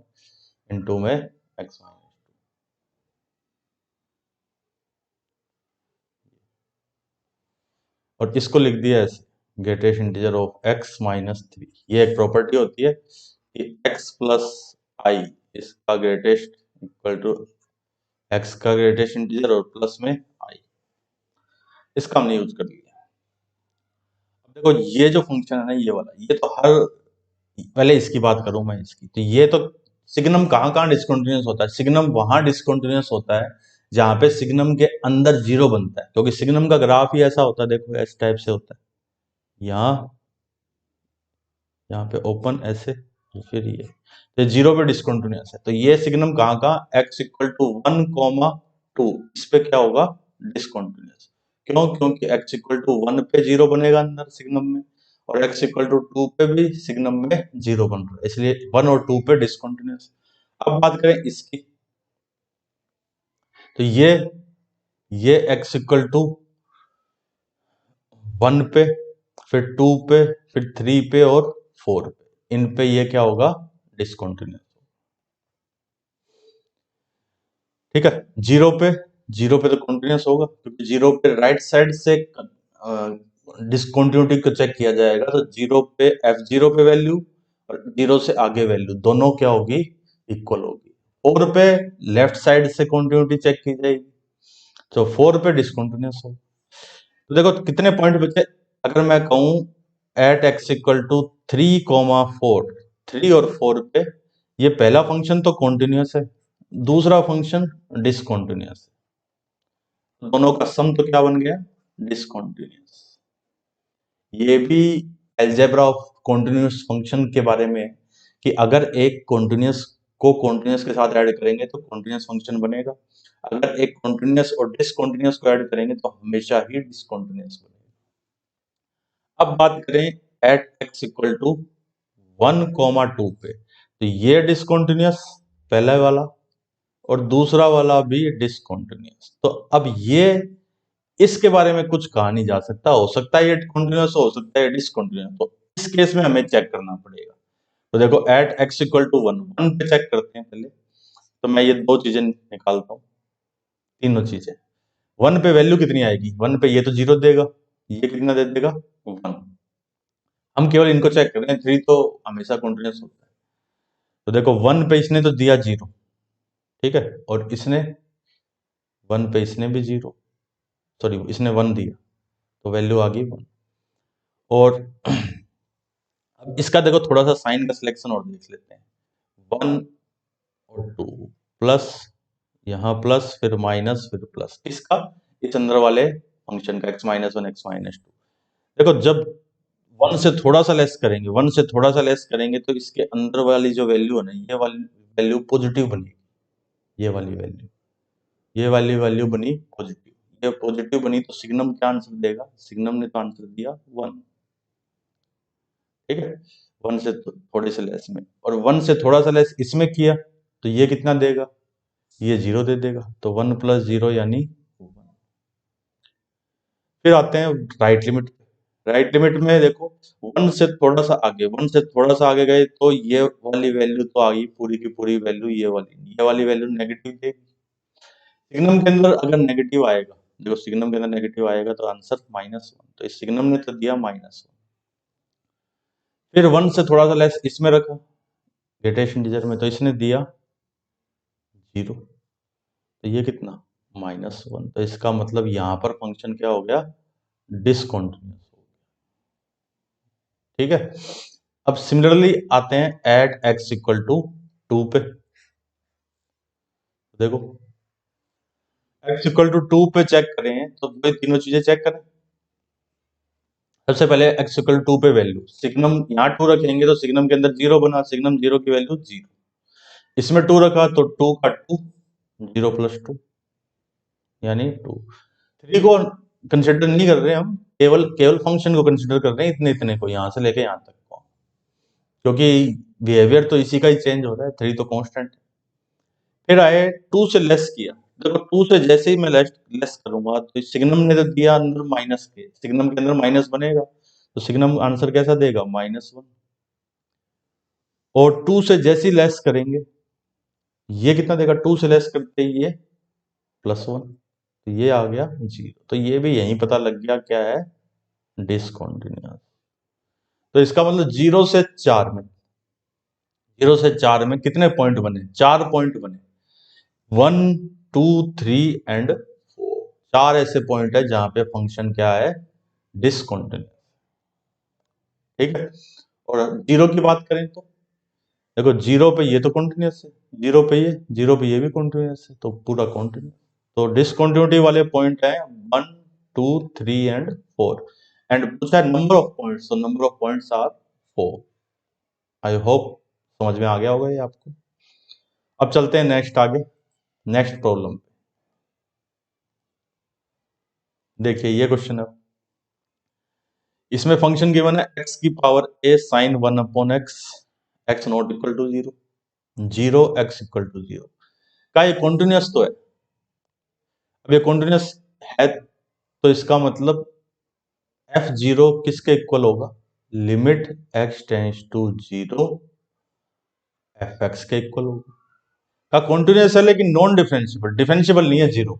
इंटू में x माइनस, और इसको लिख दिया ऐसे greatest integer of x minus three. ये एक प्रॉपर्टी होती है कि x प्लस आई इसका ग्रेटेस्ट इक्वल टू x का ग्रेटेस्ट इंटीजर और प्लस में i। इसका हमने यूज कर लिया। अब देखो ये जो फंक्शन है ना ये वाला, ये तो हर, पहले इसकी बात करूं मैं इसकी, तो ये तो सिग्नम कहाँ कहाँ डिसकंटिन्यूअस होता है, सिग्नम वहां डिसकंटिन्यूअस होता है जहां पे सिग्नम के अंदर जीरो बनता है, क्योंकि सिग्नम का ग्राफ ही ऐसा होता है, देखो इस टाइप से होता है, यहाँ यहाँ पे ओपन ऐसे फिर ये जीरो पे डिसकंटिन्यूअस है। तो ये सिग्नम कहाँ का x equal to one comma two इस पे क्या होगा डिसकंटिन्यूअस। क्यों, क्योंकि x इक्वल टू वन पे जीरो बनेगा अंदर सिग्नम में और x इक्वल टू टू पे भी सिग्नम में जीरो बन रहा है, इसलिए वन और टू पे डिसकंटिन्यूअस। अब बात करें इसकी, तो ये x इक्वल टू वन पे फिर टू पे फिर थ्री पे और फोर पे, इन पे ये क्या होगा डिसकंटिन्यूअस। ठीक है, जीरो पे तो कंटिन्यूअस होगा क्योंकि जीरो पे राइट साइड से डिसकंटिन्यूटी को चेक किया जाएगा तो जीरो पे F0 पे वैल्यू और जीरो से आगे वैल्यू दोनों क्या होगी, इक्वल होगी। 4 पे लेफ्ट साइड से कंटिन्यूटी चेक की जाएगी, तो 4 पे डिसकंटिन्यूस हो। तो देखो कितने पॉइंट बचे। अगर मैं कहूं एट एक्स इक्वल टू 3,4, 3 और 4 पे ये पहला फंक्शन तो कॉन्टिन्यूस है, दूसरा फंक्शन डिसकंटिन्यूस है, दोनों का सम तो क्या बन गया, डिसकंटिन्यूस। ये भी अलजेब्रा ऑफ कॉन्टिन्यूस फंक्शन के बारे में है कि अगर एक कॉन्टिन्यूस को कॉन्टिन्यूस के साथ ऐड करेंगे तो कॉन्टिन्यूस फंक्शन बनेगा, अगर एक कॉन्टिन्यूस और डिसकंटिन्यूस को ऐड करेंगे तो हमेशा ही डिसकंटिन्यूस बनेगा। अब बात करें एट एक्स इक्वल टू 1,2 पे, तो ये डिसकंटिन्यूस पहला वाला और दूसरा वाला भी डिसकंटिन्यूस। तो अब ये इसके बारे में कुछ कहा नहीं जा सकता, हो सकता है ये कंटिन्यूस हो सकता है डिसकंटिन्यूस। तो इस केस में हमें चेक करना पड़ेगा। तो देखो एट एक्स इक्वल टू 1, 1 पे चेक करते हैं पहले। तो मैं ये दो चीजें निकालता हूँ, तीनों चीजें। 1 पे वैल्यू कितनी आएगी, 1 पे ये तो 0 देगा, ये कितना दे देगा 1। हम केवल इनको चेक कर रहे हैं, 3 तो हमेशा कंटिन्यूस होता है। तो देखो 1 पे इसने तो दिया 0, ठीक है, और इसने 1 पे इसने भी 0, सॉरी इसने 1 दिया, तो वैल्यू आ गई 1। और अब इसका देखो थोड़ा सा साइन का सिलेक्शन और देख लेते हैं। 1 और 2 प्लस, यहाँ प्लस फिर माइनस फिर प्लस, किसका, इस अंदर वाले फंक्शन का x माइनस 1 x माइनस 2। देखो जब 1 से थोड़ा सा लेस करेंगे, 1 से थोड़ा सा लेस करेंगे तो इसके अंदर वाली जो वैल्यू है ना, ये वाली वैल्यू पॉजिटिव बनेगी, ये वाली वैल्यू, ये वाली वैल्यू बनी पॉजिटिव, ये पॉजिटिव बनी तो सिग्नम क्या आंसर देगा, सिग्नम ने तो आंसर दिया 1, ठीक है, 1 से थोड़े से लेस में। और 1 से थोड़ा सा लेस इसमें किया तो ये कितना देगा, ये 0 दे देगा, तो 1 प्लस 0 यानी 1। फिर आते हैं राइट लिमिट। राइट लिमिट में देखो 1 से थोड़ा सा आगे, 1 से थोड़ा सा आगे गए तो ये वाली वैल्यू तो आ गई, पूरी की पूरी वैल्यू ये वाली वैल्यू नेगेटिव देगी। सिग्नम के अंदर अगर नेगेटिव आएगा, देखो सिग्नम के अंदर नेगेटिव आएगा तो आंसर -1, तो इस सिग्नम ने तो दिया -1। फिर 1 से थोड़ा सा लेस इसमें रखा ग्रेटेस्ट इंटीजर में, तो इसने दिया 0, तो ये कितना -1, तो इसका मतलब यहां पर फंक्शन क्या हो गया, डिसकंटिन्यूस हो गया, ठीक है। अब सिमिलरली आते हैं एट एक्स इक्वल टू 2 पे। देखो एक्स इक्वल टू 2 पे चेक करें तो तीनों चीजें चेक करें। सबसे पहले एक्स इक्वल टू पे वैल्यू, सिग्नम यहाँ 2 रखेंगे तो सिग्नम के अंदर 0 बना, सिग्नम 0 की वैल्यू 0, इसमें 2 रखा तो 2 का 2, 0 प्लस 2 यानी 2। 3 को कंसिडर नहीं कर रहे हम, केवल केवल फंक्शन को कंसिडर कर रहे हैं, इतने इतने को यहां से लेके यहां तक को, क्योंकि बिहेवियर तो इसी का ही चेंज हो रहा है, 3 तो कांस्टेंट है। फिर आए 2 से लेस किया, देखो 2 से जैसे ही मैं लेस करूंगा तो सिग्नम ने तो दिया अंदर माइनस के, सिग्नम के अंदर माइनस बनेगा तो सिग्नम आंसर कैसा देगा -1। और 2 से जैसे ही लेस करेंगे ये कितना देगा, 2 से लेस करते ही ये +1, तो ये आ गया 0, तो ये भी यही पता लग गया क्या है, डिसकंटिन्यूअस। तो इसका मतलब 0 से 4 में, 0 से 4 में कितने पॉइंट बने, 4 पॉइंट बने, 1 2 3 एंड 4, 4 ऐसे पॉइंट है जहां पे फंक्शन क्या है, डिसकंटिन्यूअस, ठीक है। और 0 की बात करें तो देखो 0 पे ये तो कंटिन्यूअस है, 0 पे ये, 0 पे ये भी कंटिन्यूअस है, तो पूरा कंटिन्यूअस। तो डिसकंटिन्यूटी वाले पॉइंट है 1 2 3 एंड 4, एंड पूछा है नंबर ऑफ पॉइंट्स, तो number of points are 4। I hope समझ में आ गया होगा ये आपको। अब चलते हैं नेक्स्ट आगे, नेक्स्ट प्रॉब्लम। देखिए ये क्वेश्चन है, इसमें फंक्शन गिवन है x की power a sin 1 upon x, x not equal to 0, 0 x equal to 0 का ये कॉन्टिन्यूअस तो है। अब ये कॉन्टिन्यूअस है तो इसका मतलब f0 किसके इक्वल होगा, limit x tends to 0 fx के इक्वल होगा। का कॉन्टिन्यूअस है लेकिन नॉन डिफरेंशिएबल, डिफरेंशिएबल नहीं है 0।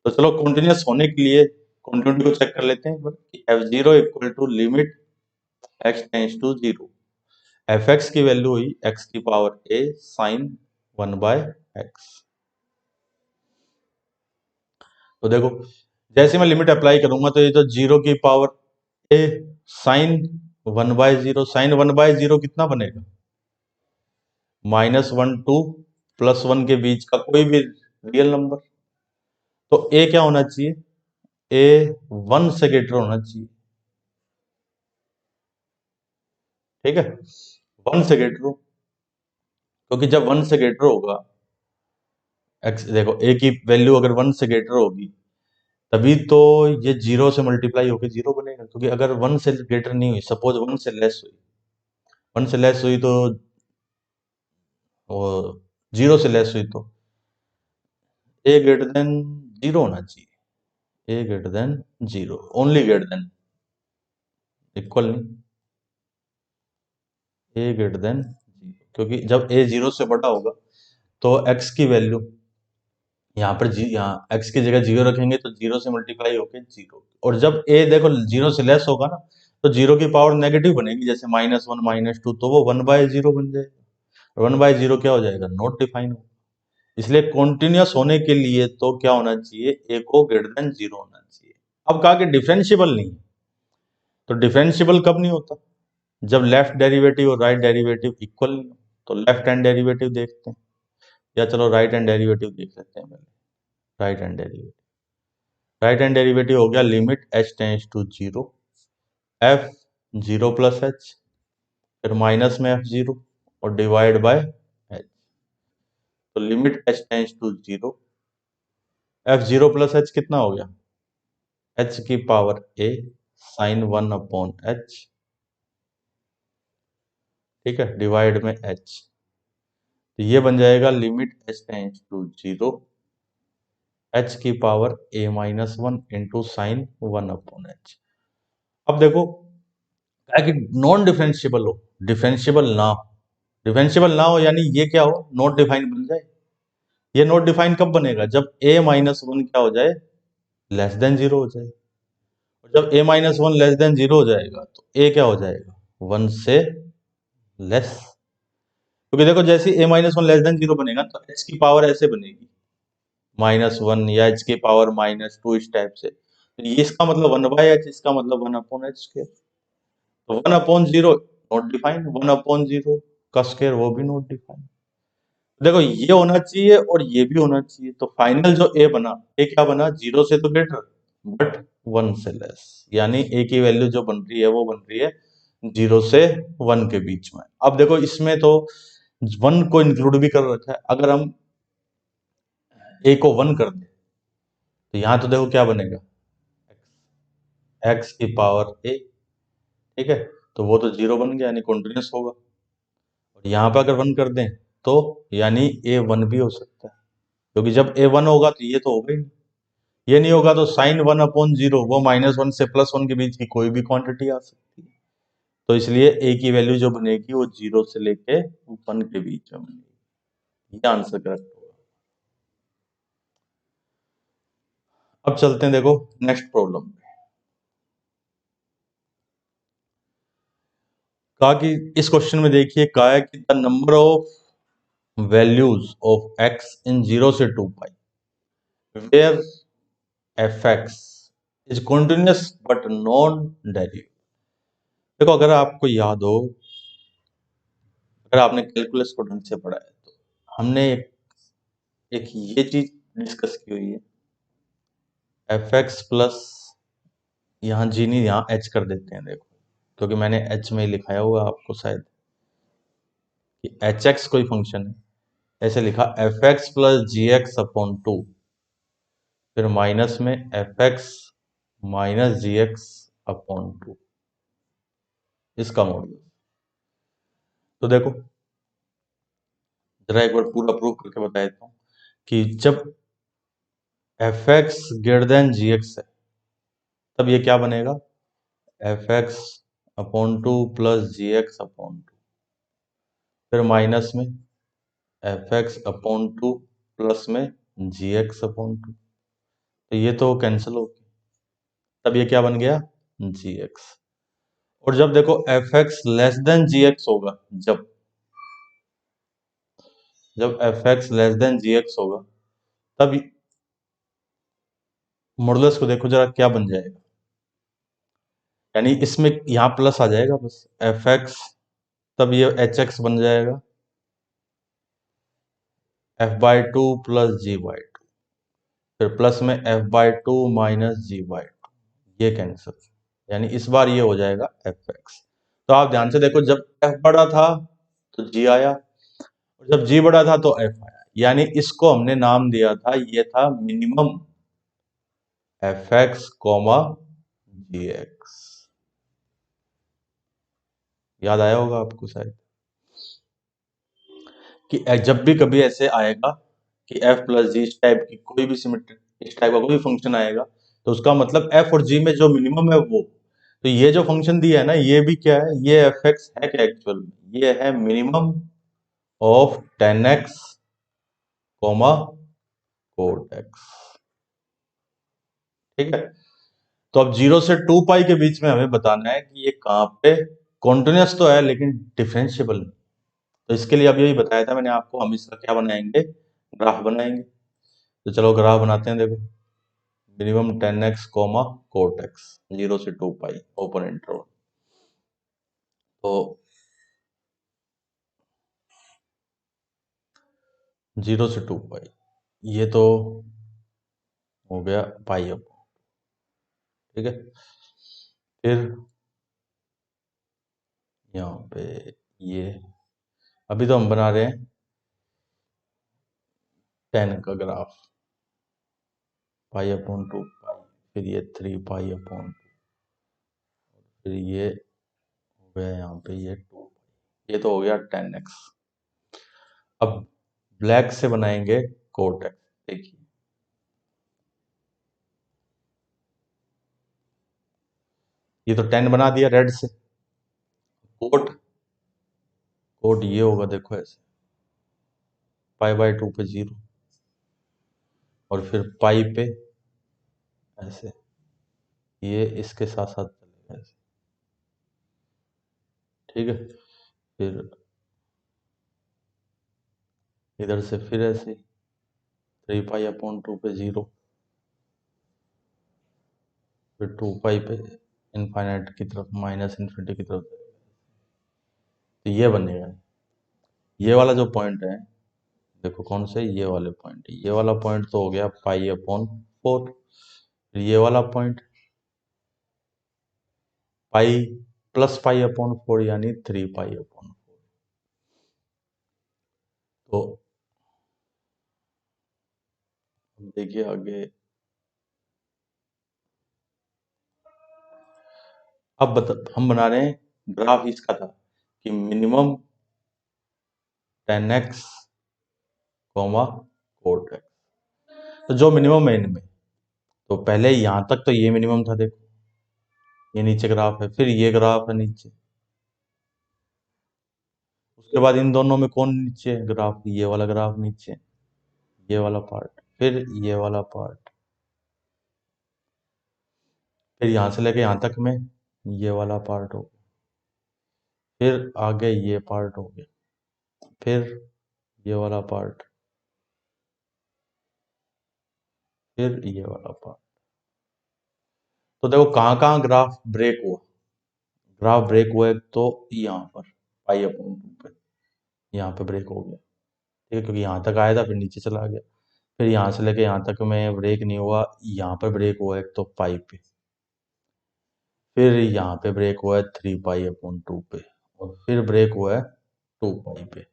तो चलो कॉन्टिन्यूअस होने के लिए कंटिन्यूटी को चेक कर लेते हैं कि f0 equal to limit x tends to 0। fx की वैल्यू हुई x की पावर a साइन 1/x। तो देखो जैसे मैं लिमिट अप्लाई करूंगा तो ये तो 0 की पावर a साइन 1/0, साइन 1/0 कितना बनेगा, -1 टू +1 के बीच का कोई भी रियल नंबर। तो a क्या होना चाहिए, a 1 से ग्रेटर होना चाहिए, ठीक है, 1 से ग्रेटर हो, क्योंकि जब 1 से ग्रेटर होगा x, देखो a की वैल्यू अगर 1 से ग्रेटर होगी तभी तो ये 0 से मल्टीप्लाई होकर 0 बनेगा, क्योंकि अगर 1 से ग्रेटर नहीं हुई, सपोज 1 से लेस हुई, 1 से लेस हुई तो वो 0 से लेस हुई तो a ग्रेटर देन 0 होना चाहिए, a greater than 0, only greater than, equal नहीं, a ग्रेटर देन 0, क्योंकि जब a 0 से बड़ा होगा तो x की वैल्यू यहाँ पर यहाँ x की जगह 0 रखेंगे तो 0 से मल्टीप्लाई होके 0, और जब a देखो 0 से लेस होगा ना तो 0 की पावर नेगेटिव बनेगी, जैसे -1 -2, तो वो 1/0 बन जाएगा, 1/0 क्या हो जाएगा, नॉट डिफाइन हो। इसलिए कॉन्टिन्यूस होने के लिए तो क्या होना चाहिए, a को ग्रेटर देन 0 होना चाहिए। अब कहा कि डिफरेंशियबल नहीं, तो डिफरेंशियबल कब नहीं होता, जब लेफ्ट डेरिवेटिव और राइट डेरिवेटिव इक्वल नहीं हो। तो लेफ्ट हैंड डेरिवेटिव देखते हैं, या चलो राइट हैंड डेरिवेटिव देख लेते हैं पहले। Right hand derivative, right hand derivative हो गया limit h tends to 0 f 0 plus h, फिर माइनस में f0 और डिवाइड बाय h। तो limit h tends to 0, f0 plus h कितना हो गया, h की पावर a साइन 1/h, ठीक है, डिवाइड में h। तो ये बन जाएगा limit h tends to 0 h की power a -1 into sine 1/h। अब देखो क्या कि नॉन डिफरेंशियबल हो, डिफरेंशियबल ना हो, डिफरेंशियबल ना हो यानी ये क्या हो, नॉट डिफाइन बन जाए। ये नॉट डिफाइन कब बनेगा, जब a -1 क्या हो जाए, लेस देन 0 हो जाए। और जब a -1 लेस देन 0 हो जाएगा तो a क्या हो जाएगा, 1 से लेस। क्योंकि देखो जैसे a -1 लेस देन 0 बनेगा तो h की पावर ऐसे बनेगी -1 या h की पावर -2, इस टाइप से। तो ये इसका मतलब 1/h, इसका मतलब 1/h²। तो 1/0 नॉट डिफाइंड, 1/0 का स्क्वायर वो भी नॉट डिफाइंड। देखो ये होना चाहिए और ये भी होना चाहिए, तो फाइनल जो ए बना, ए क्या बना, 0 से तो ग्रेटर बट 1 से लेस, यानी ए की वैल्यू जो बन रही है वो बन रही है 0 से 1 के बीच में। अब देखो इसमें तो 1 को इंक्लूड भी कर रखा है, अगर हम ए को 1 कर दें तो यहां तो देखो क्या बनेगा, x की पावर a, ठीक है, तो वो तो 0 बन गया यानी कॉन्टिन्यूस होगा। और यहाँ पे अगर 1 कर दें तो यानी a 1 भी हो सकता है, क्योंकि जब a 1 होगा तो ये तो होगा ही नहीं, ये नहीं होगा तो साइन 1/0 वो -1 से +1 के बीच की कोई भी क्वांटिटी आ सकती है। तो इसलिए a की वैल्यू जो बनेगी वो 0 से लेके 1 के बीच में बनेगी। ये आंसर करेक्ट होगा। अब चलते हैं देखो नेक्स्ट प्रॉब्लम। कहा कि इस क्वेश्चन में देखिए कहा है कि the number of values of x in 0 से 2π where fx is continuous but non derivative. देखो अगर आपको याद हो, अगर आपने कैलकुलस को ढंग से पढ़ा है तो हमने एक ये चीज डिस्कस की हुई है, fx प्लस, यहाँ जी नहीं यहाँ h कर देते हैं, देखो क्योंकि मैंने h में लिखाया हुआ आपको शायद कि hx कोई फंक्शन है, ऐसे लिखा fx प्लस gx/2, फिर माइनस में fx माइनस gx/2, इसका मॉड्यूलस। तो देखो जरा एक बार पूरा प्रूव करके बता देता हूँ कि जब fx ग्रेटर देन gx है तब ये क्या बनेगा, fx/2 प्लस gx/2, फिर माइनस में fx/2 प्लस में gx/2, तो ये तो कैंसिल हो गया, तब ये क्या बन गया, जी एक्स। और जब देखो एफ एक्स लेस देन जी एक्स होगा, जब एफ एक्स लेस देन जी एक्स होगा, तब मॉडुलस को देखो जरा क्या बन जाएगा, यानी इसमें यहां प्लस आ जाएगा बस, एफ एक्स, तब ये एच एक्स बन जाएगा, F by two plus G by two, फिर प्लस में F by two minus G by two, ये कैंसिल, यानी इस बार ये हो जाएगा एफ एक्स। तो आप ध्यान से देखो, जब एफ बड़ा था तो जी आया, और जब जी बड़ा था तो एफ आया, यानी इसको हमने नाम दिया था, ये था मिनिमम एफ एक्स कॉमा जी एक्स। याद आया होगा आपको शायद, कि जब भी कभी ऐसे आएगा कि एफ प्लस जी, इस टाइप की कोई भी सिमेट्रिक, इस टाइप का कोई फंक्शन आएगा, तो उसका मतलब एफ और जी में जो मिनिमम है वो, तो ये जो फंक्शन दिया है ना, ये भी क्या है, ये एफ एक्स है क्या एक्चुअल में, ये है minimum of tan X comma cot X. ठीक है, तो अब 0 से 2 पाई के बीच में हमें बताना है कि ये कहाँ पे कॉन्टिन्यूस तो है लेकिन डिफरेंशिएबल नहीं। तो इसके लिए अब यही बताया था मैंने आपको, हम इसका क्या बनाएंगे, ग्राफ बनाएंगे। तो चलो ग्राफ बनाते हैं, देखो minimum tan X comma cot X, 0 से 2 पाई ओपन इंटरवल। तो 0 से 2 पाई, ये तो हो गया पाई अब, ठीक है। फिर यहाँ पे ये, अभी तो हम बना रहे हैं 10 का ग्राफ, पाई अपॉन 2 पाई, फिर ये 3 पाई अपॉन, फिर ये हो गया यहाँ पे ये 2, ये तो हो गया 10x। अब ब्लैक से बनाएंगे कोट एक्स, देखिए ये तो 10 बना दिया रेड से, कोट, कोट ये होगा देखो ऐसे, पाई बाई 2 पे 0, और फिर पाई पे ऐसे, ये इसके साथ साथ चलेगा ऐसे, ठीक है। फिर इधर से फिर ऐसे 3 पाई अपॉन 2 पे 0, फिर 2 पाई पे इनफाइनाइट की तरफ, माइनस इन्फिनिटी की तरफ, तो ये बनेगा। ये वाला जो पॉइंट है, देखो कौन से, ये वाले पॉइंट, ये वाला पॉइंट तो हो गया पाई अपॉन 4, फिर ये वाला point pi plus pi upon 4, यानी 3 पाई अपॉन 4। तो देखिए आगे, अब हम बना रहे हैं ग्राफ इसका था कि minimum 10x comma cot x, तो जो मिनिमम है इनमें, तो पहले यहां तक तो ये मिनिमम था, देखो ये नीचे ग्राफ है, फिर ये ग्राफ है नीचे, उसके बाद इन दोनों में कौन नीचे ग्राफ, ये वाला ग्राफ नीचे, ये वाला पार्ट, फिर ये वाला पार्ट, फिर यहां से लेके यहां तक में ये वाला पार्ट हो, फिर आगे ये पार्ट हो गया, फिर ये वाला पार्ट, फिर ये वाला पार्ट। तो देखो कहाँ कहाँ ग्राफ ब्रेक हुआ, ग्राफ ब्रेक हुआ है तो यहाँ पर पाई अपॉन 2 पे, यहाँ पे ब्रेक हो गया, ठीक है, क्योंकि यहाँ तक आया था फिर नीचे चला गया, फिर यहाँ से लेके यहाँ तक में ब्रेक नहीं हुआ, यहाँ पर ब्रेक हुआ है तो पाई पे, फिर यहाँ पे ब्रेक हुआ है 3 पाई अपॉन 2 पे, और फिर ब्रेक हुआ है 2 पाई पे,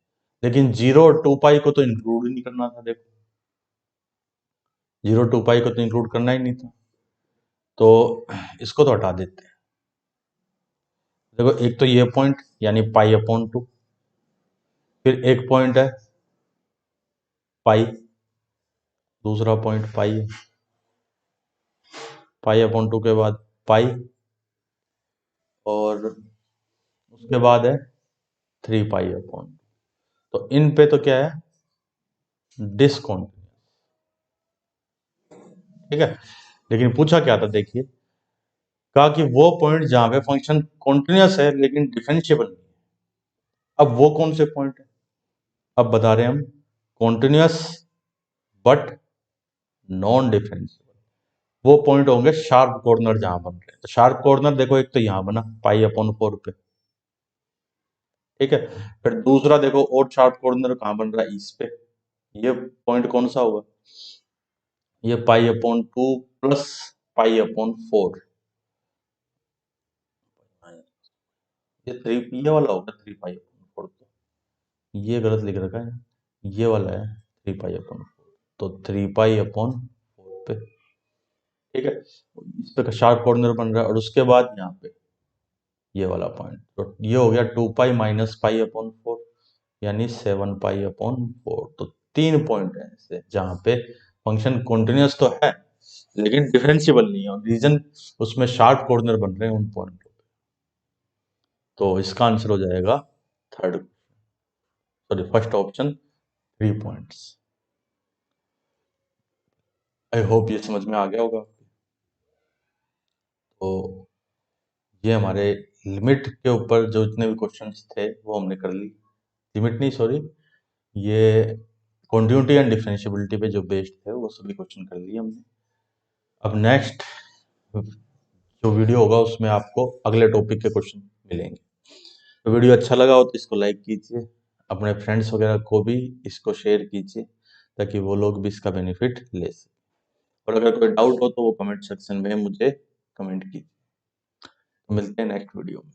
लेकिन 0 और 2 पाई को तो इंक्लूड ही नहीं करना था, देखो 0 2 पाई को तो इंक्लूड करना ही नहीं था, तो इसको तो हटा देते हैं। देखो एक तो ये पॉइंट यानी पाई अपॉन 2, फिर एक पॉइंट है पाई, दूसरा पॉइंट पाई, पाई अपॉन 2 के बाद पाई, और उसके बाद है 3 पाई अपॉन, तो इन पे तो क्या है, डिसकॉन्टिन्यूस, ठीक है। लेकिन पूछा क्या था देखिए, कहा कि वो पॉइंट जहां पे फंक्शन कॉन्टिन्यूस है लेकिन डिफरेंशिएबल नहीं है। अब वो कौन से पॉइंट है, अब बता रहे हैं हम, कॉन्टिन्यूस बट नॉन डिफरेंशिएबल। वो पॉइंट होंगे शार्प कॉर्नर जहां बन रहे हैं। तो शार्प कॉर्नर देखो, एक तो यहां बना π/4 पे, ठीक है। फिर दूसरा देखो और शार्प कॉर्नर कहां बन रहा है, इस पे। ये पॉइंट कौन सा होगा, ये π/2 प्लस π/4। ये 3 वाला होगा, 3π/4। ये गलत लिख रखा है, ये वाला है 3π/4। तो 3π/4 पे, ठीक है। इस पे शार्प कॉर्नर बन रहा है। और उसके बाद यहाँ पे ये वाला पॉइंट, तो ये हो गया 2π माइनस π/4, यानी 7π/4। तो 3 पॉइंट है ऐसे जहाँ पे फंक्शन कॉन्टिन्यूस तो है लेकिन डिफरेंशिएबल नहीं है, और रीजन उसमें शार्प कॉर्नर बन रहे हैं उन पॉइंटों पे। तो इसका आंसर हो जाएगा third, sorry first option, 3 points. I hope ये समझ में आ गया होगा। तो ये हमारे लिमिट के ऊपर जो जितने भी क्वेश्चंस थे वो हमने कर ली। लिमिट नहीं, सॉरी, ये कॉन्टिन्यूटी एंड डिफरेंशिएबिलिटी पे जो बेस्ड थे वो सभी क्वेश्चन कर लिए हमने। अब नेक्स्ट जो वीडियो होगा उसमें आपको अगले टॉपिक के क्वेश्चन मिलेंगे। तो वीडियो अच्छा लगा हो तो इसको लाइक कीजिए, अपने फ्रेंड्स वगैरह को भी इसको शेयर कीजिए ताकि वो लोग भी इसका बेनिफिट ले सकें। और अगर कोई डाउट हो तो वो कमेंट सेक्शन में मुझे कमेंट कीजिए। तो मिलते हैं नेक्स्ट वीडियो में।